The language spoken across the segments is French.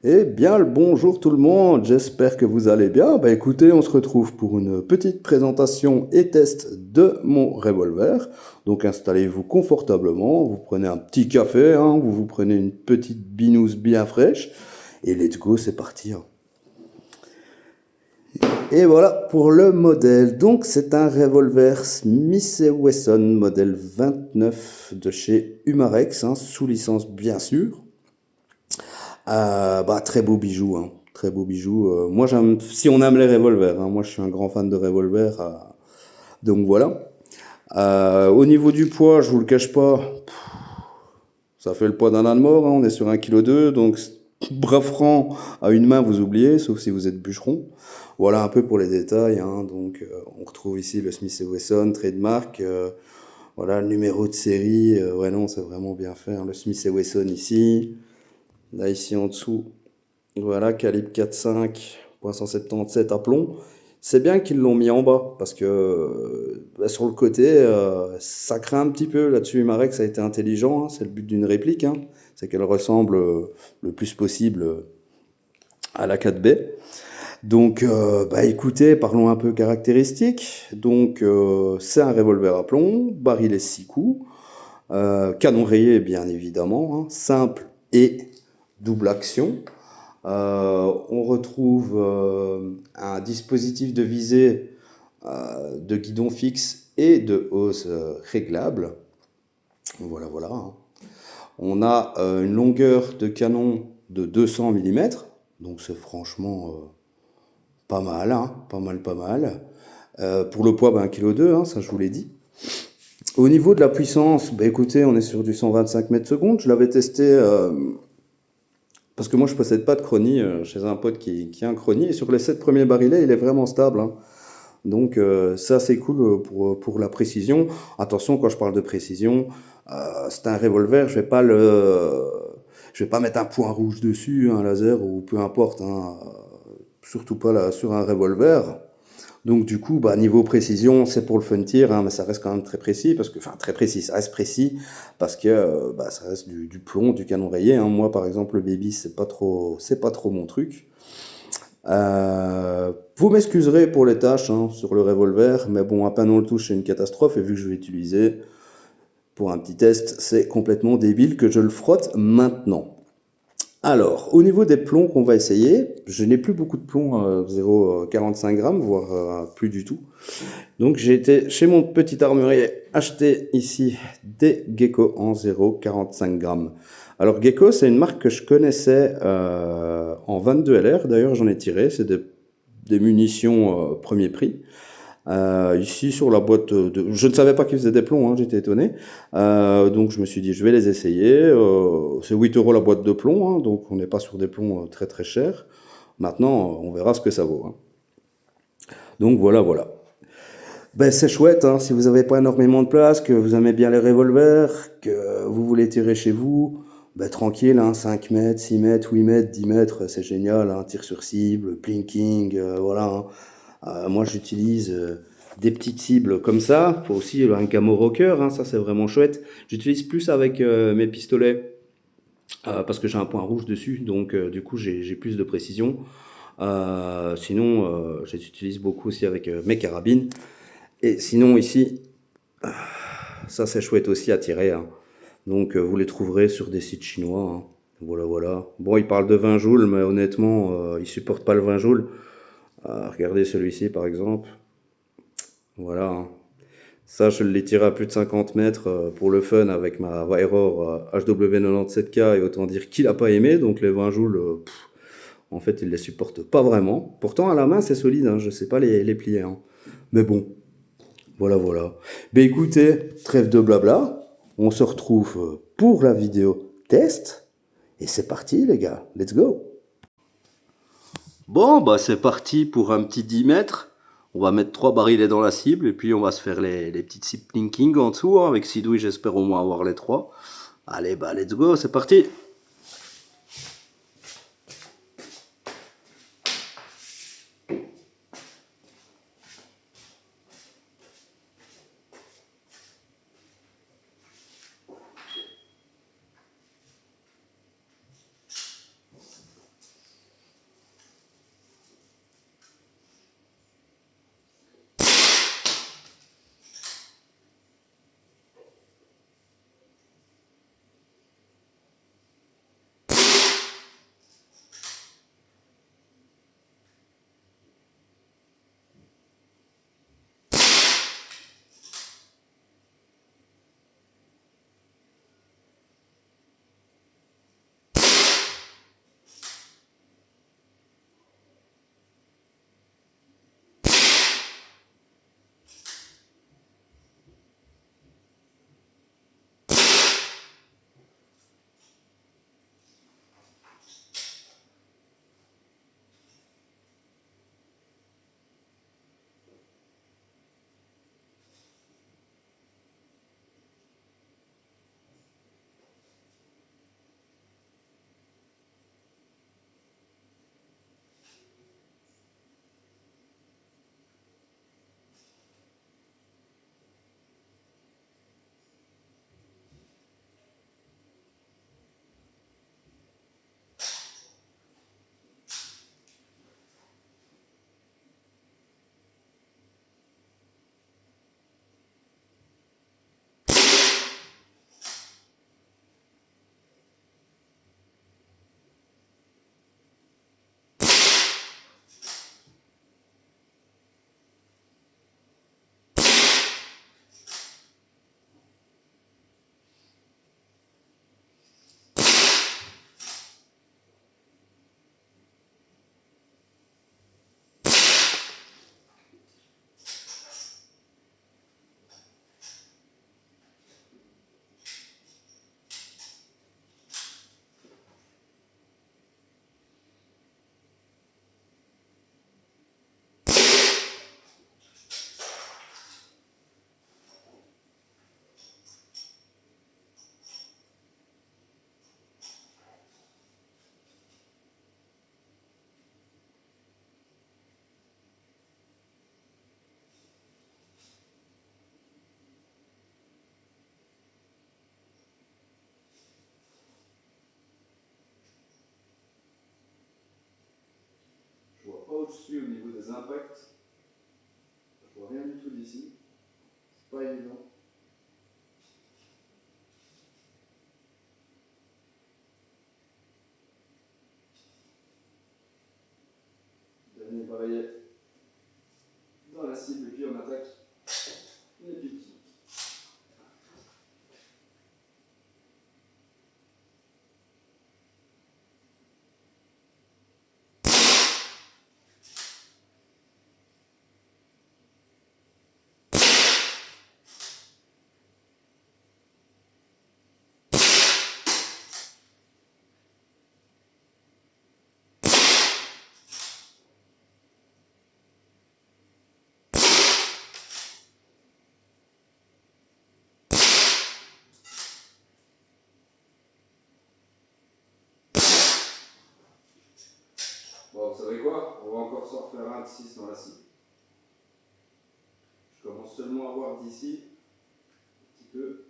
Eh bien, le bonjour tout le monde, j'espère que vous allez bien. Bah écoutez, on se retrouve pour une petite présentation et test de mon revolver. Donc installez-vous confortablement, vous prenez un petit café, hein, vous prenez une petite binouse bien fraîche, et let's go, c'est parti, hein. Et voilà pour le modèle. Donc c'est un revolver Smith Wesson modèle 29 de chez Humarex, hein, sous licence bien sûr. Bah, très beau bijou, hein. Très beau bijou. Moi, j'aime, si on aime les revolvers, hein, moi, je suis un grand fan de revolvers. Donc voilà. Au niveau du poids, je vous le cache pas, ça fait le poids d'un âne mort, hein. On est sur 1,2 kg. Donc, bras franc à une main, vous oubliez, sauf si vous êtes bûcheron. Voilà un peu pour les détails, hein. Donc, on retrouve ici le Smith Wesson, trademark. Voilà, le numéro de série. Ouais, non, c'est vraiment bien fait, hein. Le Smith Wesson ici. Là, ici en dessous, voilà, calibre 4,5, .177 à plomb. C'est bien qu'ils l'ont mis en bas, parce que bah, sur le côté, ça craint un petit peu. Là-dessus, Marek, ça a été intelligent, hein, c'est le but d'une réplique, hein, c'est qu'elle ressemble le plus possible à la 4B. Donc, bah écoutez, parlons un peu caractéristiques. Donc, c'est un revolver à plomb, barillet 6 coups, canon rayé bien évidemment, hein, simple et double action. On retrouve un dispositif de visée de guidon fixe et de hausse réglable. Voilà, voilà, hein. On a une longueur de canon de 200 mm, donc c'est franchement pas mal, hein, pas mal, pas mal. Pour le poids, bah, 1,2 kg, hein, ça je vous l'ai dit. Au niveau de la puissance, bah, écoutez, on est sur du 125 mètres secondes. Je l'avais testé parce que moi, je possède pas de chronie chez un pote qui a un chronie. Et sur les 7 premiers barilets, il est vraiment stable, hein. Donc, ça, c'est cool pour la précision. Attention, quand je parle de précision, c'est un revolver, je vais pas mettre un point rouge dessus, un laser ou peu importe, hein. Surtout pas là, sur un revolver. Donc du coup, bah, niveau précision, c'est pour le fun tir, hein, mais ça reste quand même très précis, parce que, enfin très précis, ça reste précis, parce que bah, ça reste du plomb, du canon rayé, hein. Moi, par exemple, le baby, c'est pas trop mon truc. Vous m'excuserez pour les tâches, hein, sur le revolver, mais bon, à peine on le touche, c'est une catastrophe, et vu que je vais l'utiliser pour un petit test, c'est complètement débile que je le frotte maintenant. Alors, au niveau des plombs qu'on va essayer, je n'ai plus beaucoup de plombs, 0,45 grammes, voire plus du tout. Donc j'ai été chez mon petit armurier acheter ici des Gecko en 0,45 grammes. Alors Gecko, c'est une marque que je connaissais en 22 LR, d'ailleurs j'en ai tiré, c'est des munitions premier prix. Ici sur la boîte de... Je ne savais pas qu'ils faisaient des plombs, hein, j'étais étonné. Donc je me suis dit je vais les essayer. C'est 8 euros la boîte de plomb, hein, donc on n'est pas sur des plombs très très chers. Maintenant on verra ce que ça vaut, hein. Donc voilà voilà. Ben, c'est chouette, hein, si vous n'avez pas énormément de place, que vous aimez bien les revolvers, que vous voulez tirer chez vous, ben, tranquille, hein, 5 mètres, 6 mètres, 8 mètres, 10 mètres, c'est génial, hein, tir sur cible, plinking, voilà, hein. Moi j'utilise des petites cibles comme ça, faut aussi un camo rocker, hein, ça c'est vraiment chouette. J'utilise plus avec mes pistolets parce que j'ai un point rouge dessus, donc du coup j'ai plus de précision. Sinon, j'utilise beaucoup aussi avec mes carabines. Et sinon ici, ça c'est chouette aussi à tirer, hein. Donc vous les trouverez sur des sites chinois, hein. Voilà, voilà. Bon, ils parlent de 20 joules, mais honnêtement, ils supportent pas le 20 joules. Regardez celui-ci par exemple. Voilà, hein. Ça, je l'ai tiré à plus de 50 mètres pour le fun avec ma Weyrauch HW97K et autant dire qu'il a pas aimé. Donc les 20 joules, en fait, il les supporte pas vraiment. Pourtant, à la main, c'est solide, hein. Je sais pas les plier, hein. Mais bon, voilà, voilà. Ben écoutez, trêve de blabla. On se retrouve pour la vidéo test. Et c'est parti, les gars. Let's go. Bon, bah c'est parti pour un petit 10 mètres. On va mettre 3 barillets dans la cible et puis on va se faire les petites cibles plinking en dessous, hein. Avec Sidoui, j'espère au moins avoir les 3. Allez, bah let's go, c'est parti. je suis au niveau des impacts. Je vois rien du tout d'ici. C'est pas évident. Dernier barillet dans la cible et puis on attaque les petits. Bon, vous savez quoi? On va encore se refaire un de 6 dans la cible. Je commence seulement à voir d'ici, un petit peu.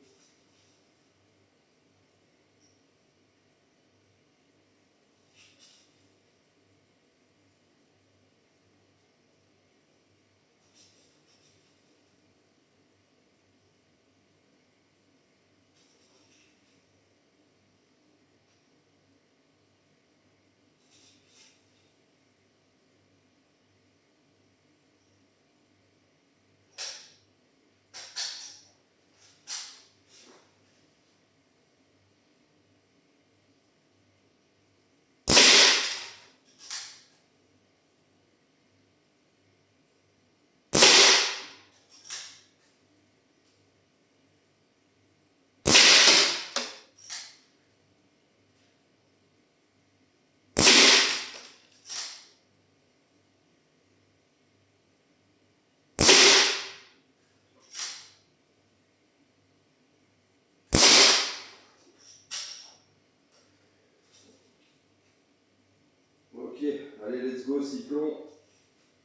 Ok, allez, let's go, cyclone.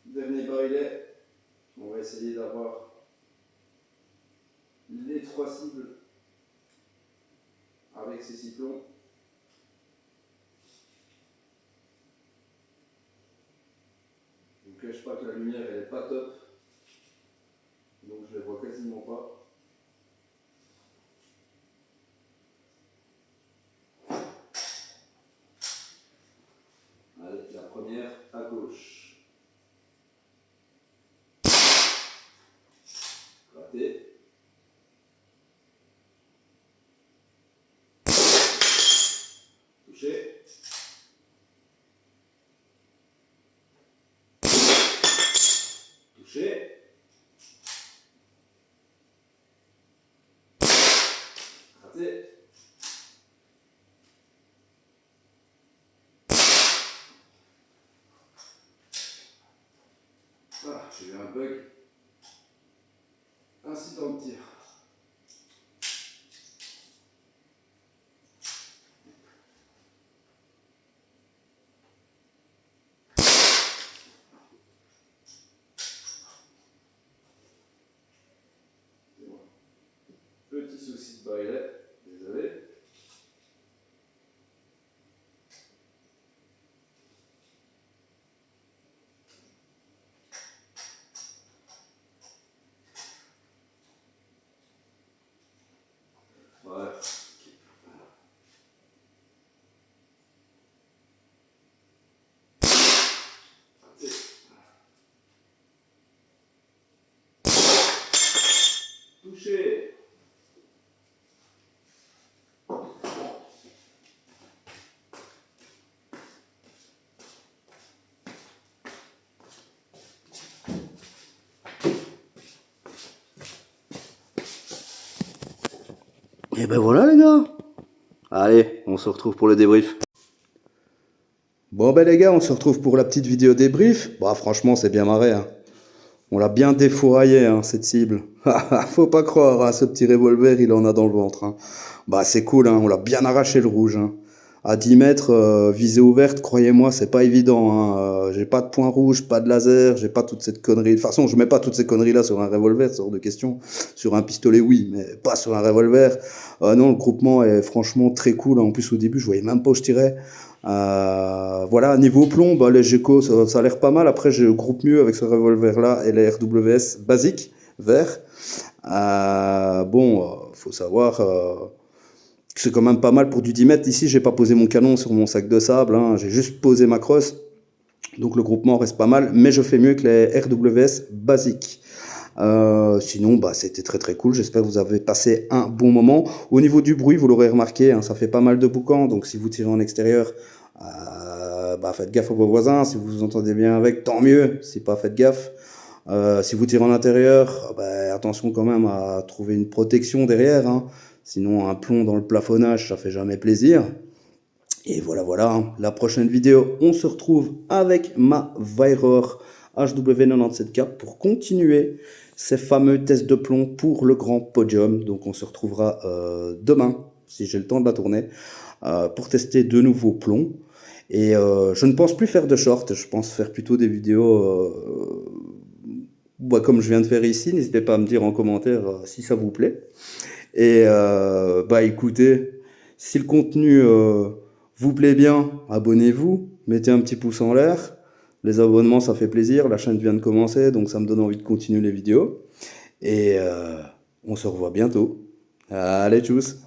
Dernier barillet. On va essayer d'avoir les 3 cibles avec ces cyclones. Je ne vous cache pas que la lumière elle est pas top, donc je les vois quasiment pas. Allez, la première à gauche. Raté. Touché. Touché. Raté. Ah, j'ai eu un bug. Incident de tir. Petit souci de barillet, désolé. Ouais. Touché. Et ben voilà les gars. Allez, on se retrouve pour le débrief. Bon ben les gars, on se retrouve pour la petite vidéo débrief. Bah franchement c'est bien marré, hein. On l'a bien défouraillé, hein, cette cible. Faut pas croire, hein, ce petit revolver il en a dans le ventre, hein. Bah c'est cool, hein, on l'a bien arraché le rouge, hein. à 10 mètres, visée ouverte, croyez-moi, c'est pas évident, hein. J'ai pas de point rouge, pas de laser, j'ai pas toute cette connerie. De toute façon, je mets pas toutes ces conneries-là sur un revolver, c'est hors de question. Sur un pistolet, oui, mais pas sur un revolver. Non, le groupement est franchement très cool. En plus, au début, je voyais même pas où je tirais. Voilà, niveau plomb, bah, les Geco, ça a l'air pas mal. Après, je groupe mieux avec ce revolver-là et les RWS basiques, vert. Bon, faut savoir que c'est quand même pas mal pour du 10 mètres. Ici, j'ai pas posé mon canon sur mon sac de sable, hein. J'ai juste posé ma crosse. Donc le groupement reste pas mal, mais je fais mieux que les RWS basiques. Sinon, bah, c'était très très cool. J'espère que vous avez passé un bon moment. Au niveau du bruit, vous l'aurez remarqué, hein, ça fait pas mal de boucans. Donc si vous tirez en extérieur, bah, faites gaffe à vos voisins. Si vous vous entendez bien avec, tant mieux. Si pas, faites gaffe. Si vous tirez en intérieur, bah, attention quand même à trouver une protection derrière, hein. Sinon, un plomb dans le plafonnage, ça fait jamais plaisir. Et voilà, voilà, hein. La prochaine vidéo, on se retrouve avec ma Weyrauch HW97K pour continuer ces fameux tests de plomb pour le grand podium. Donc on se retrouvera demain, si j'ai le temps de la tourner, pour tester de nouveaux plombs. Et je ne pense plus faire de short, je pense faire plutôt des vidéos bah, comme je viens de faire ici. N'hésitez pas à me dire en commentaire si ça vous plaît. Et bah écoutez, si le contenu vous plaît bien, abonnez-vous, mettez un petit pouce en l'air. Les abonnements, ça fait plaisir. La chaîne vient de commencer, donc ça me donne envie de continuer les vidéos. Et on se revoit bientôt. Allez, tchuss!